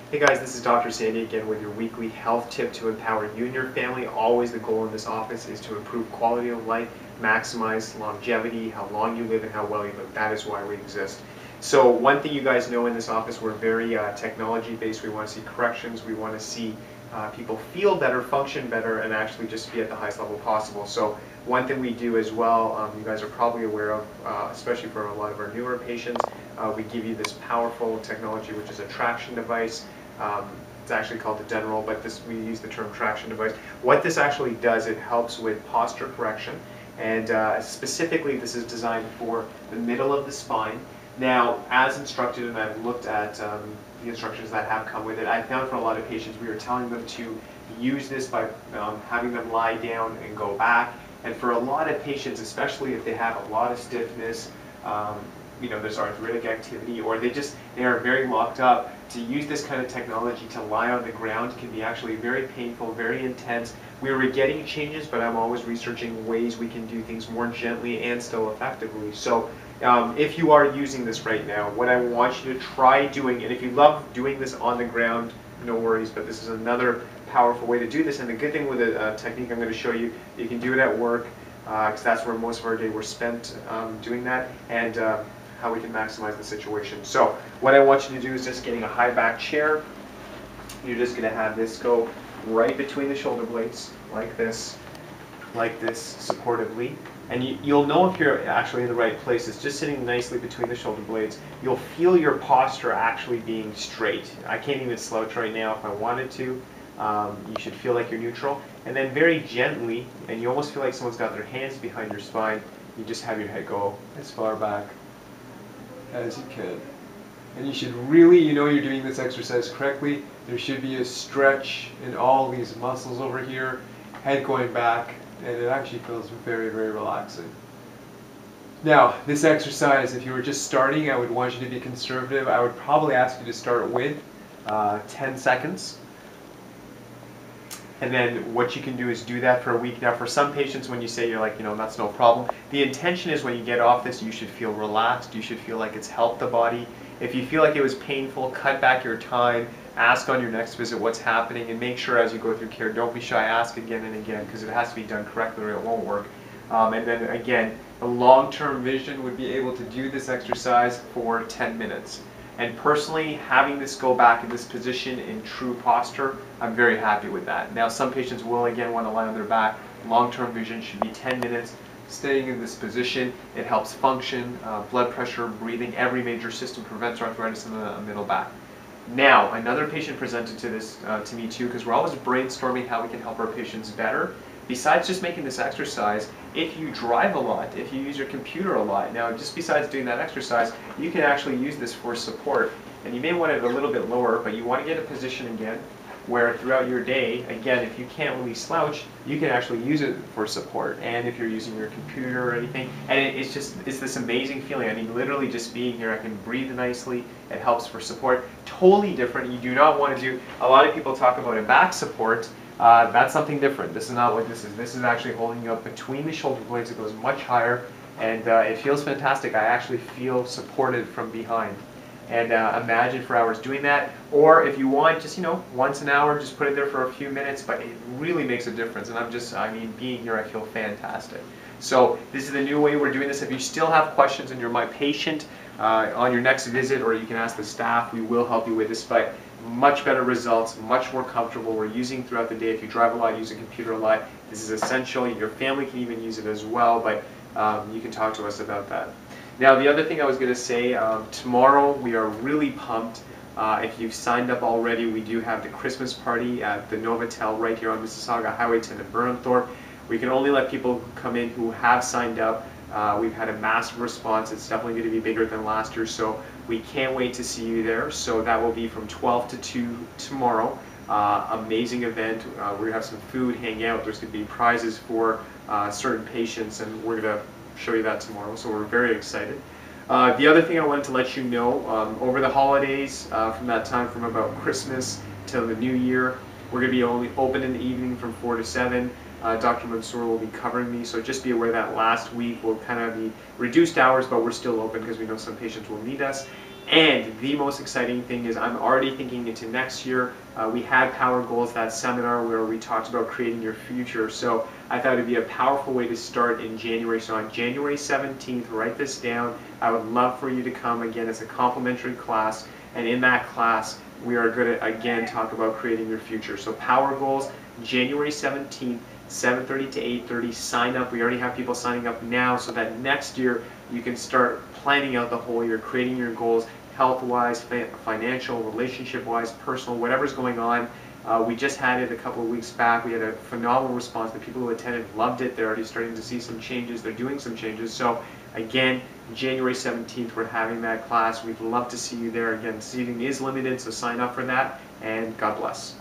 Hey guys, this is Dr. Sandy again with your weekly health tip to empower you and your family. Always the goal in this office is to improve quality of life, maximize longevity, how long you live and how well you live. That is why we exist. So one thing you guys know in this office, we're very technology based. We want to see corrections. We want to see people feel better, function better, and actually just be at the highest level possible. So one thing we do as well, you guys are probably aware of, especially for a lot of our newer patients, we give you this powerful technology, which is a traction device. It's actually called the General, but we use the term traction device. What this actually does, it helps with posture correction, and specifically this is designed for the middle of the spine. Now, as instructed, and I've looked at the instructions that have come with it, I found for a lot of patients we are telling them to use this by having them lie down and go back. And for a lot of patients, especially if they have a lot of stiffness, there's arthritic activity, or they are very locked up, to use this kind of technology to lie on the ground can be actually very painful, very intense. We are getting changes, but I'm always researching ways we can do things more gently and still effectively. So if you are using this right now, what I want you to try doing, and if you love doing this on the ground, no worries, but this is another powerful way to do this. And the good thing with the technique I'm going to show you, you can do it at work, because that's where most of our day we're spent doing that, and how we can maximize the situation. So what I want you to do is just getting a high back chair. You're just going to have this go right between the shoulder blades, like this supportively. And you'll know if you're actually in the right place. It's just sitting nicely between the shoulder blades. You'll feel your posture actually being straight. I can't even slouch right now if I wanted to. You should feel like you're neutral. And then very gently, and you almost feel like someone's got their hands behind your spine, you just have your head go as far back as you can. And you should really, you're doing this exercise correctly. There should be a stretch in all these muscles over here, head going back, and it actually feels very, very relaxing. Now, this exercise, if you were just starting, I would want you to be conservative. I would probably ask you to start with 10 seconds. And then what you can do is do that for a week. Now for some patients, when you say you're like, that's no problem, the intention is when you get off this, you should feel relaxed. You should feel like it's helped the body. If you feel like it was painful, cut back your time. Ask on your next visit what's happening, and make sure as you go through care, don't be shy, ask again and again, because it has to be done correctly or it won't work. And then again, a long-term vision would be able to do this exercise for 10 minutes. And personally, having this go back in this position in true posture, I'm very happy with that. Now, some patients will again want to lie on their back. Long-term vision should be 10 minutes. Staying in this position, it helps function, blood pressure, breathing, every major system, prevents arthritis in the middle back. Now, another patient presented to me too, because we're always brainstorming how we can help our patients better. Besides just making this exercise, if you drive a lot, if you use your computer a lot, now just besides doing that exercise, you can actually use this for support. And you may want it a little bit lower, but you want to get a position again where throughout your day, again, if you can't really slouch, you can actually use it for support. And if you're using your computer or anything, and it's this amazing feeling. I mean, literally just being here, I can breathe nicely. It helps for support. Totally different. You do not want to do, a lot of people talk about a back support. That's something different. This is not what this is. This is actually holding you up between the shoulder blades. It goes much higher, and it feels fantastic. I actually feel supported from behind. And imagine for hours doing that. Or if you want, just once an hour, just put it there for a few minutes. But it really makes a difference. And being here, I feel fantastic. So this is the new way we're doing this. If you still have questions and you're my patient on your next visit, or you can ask the staff, we will help you with this. But much better results, much more comfortable. We're using throughout the day. If you drive a lot, use a computer a lot, this is essential. Your family can even use it as well, but you can talk to us about that. Now, the other thing I was going to say, tomorrow we are really pumped. If you've signed up already, we do have the Christmas party at the Novotel right here on Mississauga Highway 10 in Burnthorpe. We can only let people come in who have signed up. We've had a massive response. It's definitely going to be bigger than last year, so we can't wait to see you there. So that will be from 12 to 2 tomorrow. Amazing event. We're going to have some food, hang out. There's going to be prizes for certain patients, and we're going to show you that tomorrow. So we're very excited. The other thing I wanted to let you know, over the holidays, from that time from about Christmas till the New Year, we're going to be only open in the evening from 4 to 7. Dr. Mansour will be covering me, so just be aware that last week will kind of be reduced hours, but we're still open because we know some patients will need us. And the most exciting thing is I'm already thinking into next year. We had Power Goals, that seminar where we talked about creating your future. So I thought it'd be a powerful way to start in January. So on January 17th, write this down. I would love for you to come. Again, it's a complimentary class. And in that class, we are going to, again, talk about creating your future. So Power Goals, January 17th, 7:30 to 8:30. Sign up. We already have people signing up now so that next year you can start planning out the whole year, creating your goals, health-wise, financial, relationship-wise, personal, whatever's going on. We just had it a couple of weeks back. We had a phenomenal response. The people who attended loved it. They're already starting to see some changes. They're doing some changes. So again, January 17th, we're having that class. We'd love to see you there. Again, seating is limited, so sign up for that, and God bless.